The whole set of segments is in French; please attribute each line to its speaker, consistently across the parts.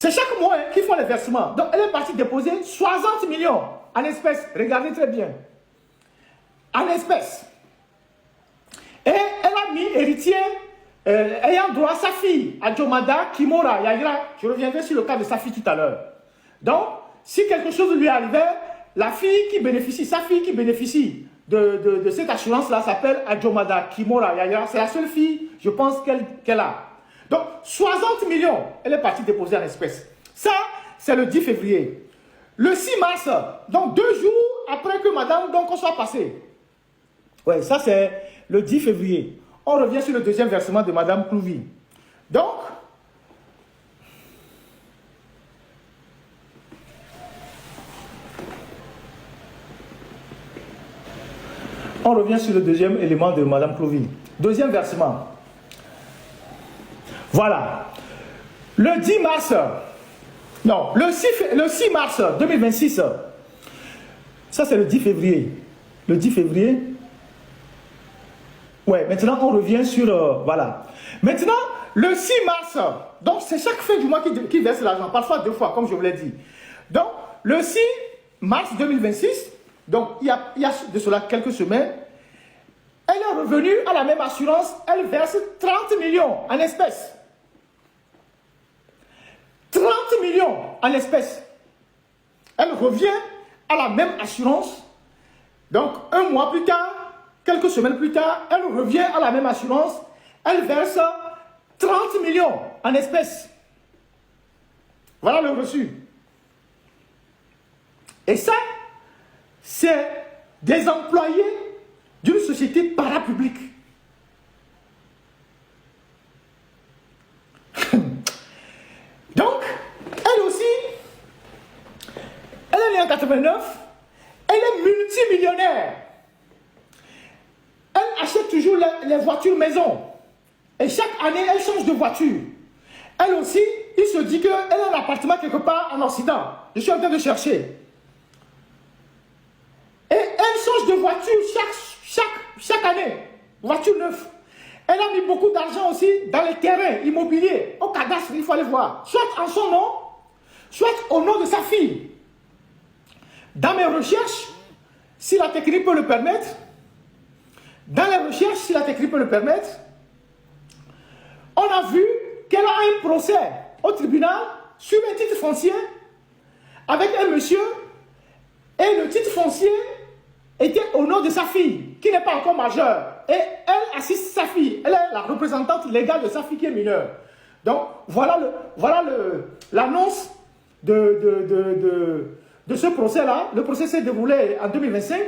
Speaker 1: C'est chaque mois qu'ils font les versements. Donc, elle est partie déposer 60 millions en espèces. Regardez très bien. En espèces. Et elle a mis héritier ayant droit à sa fille, Adjomada Kimora Yagira. Je reviendrai sur le cas de sa fille tout à l'heure. Donc, si quelque chose lui arrivait, la fille qui bénéficie, sa fille qui bénéficie de cette assurance-là s'appelle Adjomada Kimora Yagira. C'est la seule fille, je pense, qu'elle a. Donc, 60 millions, elle est partie déposer en espèces. Ça, c'est le 10 février. Le 6 mars, donc 2 jours après que madame donc, soit passée. Oui, ça c'est le 10 février. On revient sur le deuxième versement de madame Clouvy. Donc, on revient sur le deuxième élément de madame Clouvy. Deuxième versement. Voilà. Le 10 mars, non, le 6 mars 2026, ça c'est le 10 février. Le 10 février. Ouais, maintenant on revient sur, voilà. Maintenant, le 6 mars, donc c'est chaque fin du mois qui verse l'argent, parfois 2 fois, comme je vous l'ai dit. Donc, le 6 mars 2026, donc il y a de cela quelques semaines, elle est revenue à la même assurance, elle verse 30 millions en espèces. 30 millions en espèces. Elle revient à la même assurance. Donc, un mois plus tard, quelques semaines plus tard, elle revient à la même assurance. Elle verse 30 millions en espèces. Voilà le reçu. Et ça, c'est des employés d'une société parapublique. Donc, elle aussi, elle est née en 89, elle est multimillionnaire. Elle achète toujours les voitures maison. Et chaque année, elle change de voiture. Elle aussi, il se dit qu'elle a un appartement quelque part en Occident. Je suis en train de chercher. Et elle change de voiture chaque année. Voiture neuve. Elle a mis beaucoup d'argent aussi dans les terrains immobiliers, au cadastre, il faut aller voir. Soit en son nom, soit au nom de sa fille. Dans mes recherches, si la technique peut le permettre, on a vu qu'elle a un procès au tribunal sur un titre foncier avec un monsieur et le titre foncier était au nom de sa fille qui n'est pas encore majeure et elle assiste sa fille, elle est la représentante légale de sa fille qui est mineure. Donc voilà l'annonce de ce procès-là. Le procès s'est déroulé en 2025.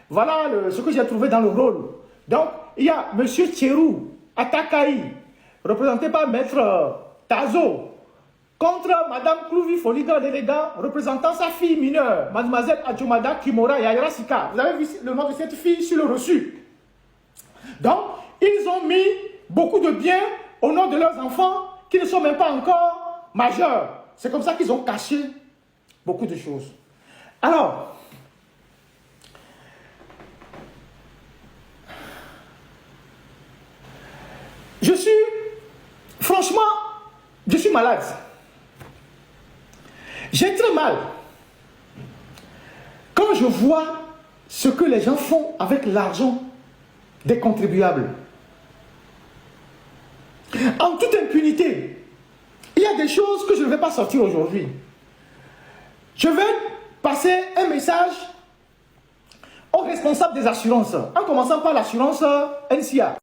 Speaker 1: Voilà ce que j'ai trouvé dans le rôle. Donc, il y a M. Tcherou Atakaï, représenté par Maître Tazo, contre Mme Clouvy Foliga Delega, représentant sa fille mineure, Mademoiselle Adjomada Kimora Yaira Sika. Vous avez vu le nom de cette fille sur le reçu. Donc, ils ont mis beaucoup de biens au nom de leurs enfants qui ne sont même pas encore majeurs. C'est comme ça qu'ils ont caché beaucoup de choses. Alors, franchement, je suis malade. J'ai très mal quand je vois ce que les gens font avec l'argent des contribuables. En toute impunité, il y a des choses que je ne vais pas sortir aujourd'hui. Je vais passer un message aux responsables des assurances, en commençant par l'assurance NCA.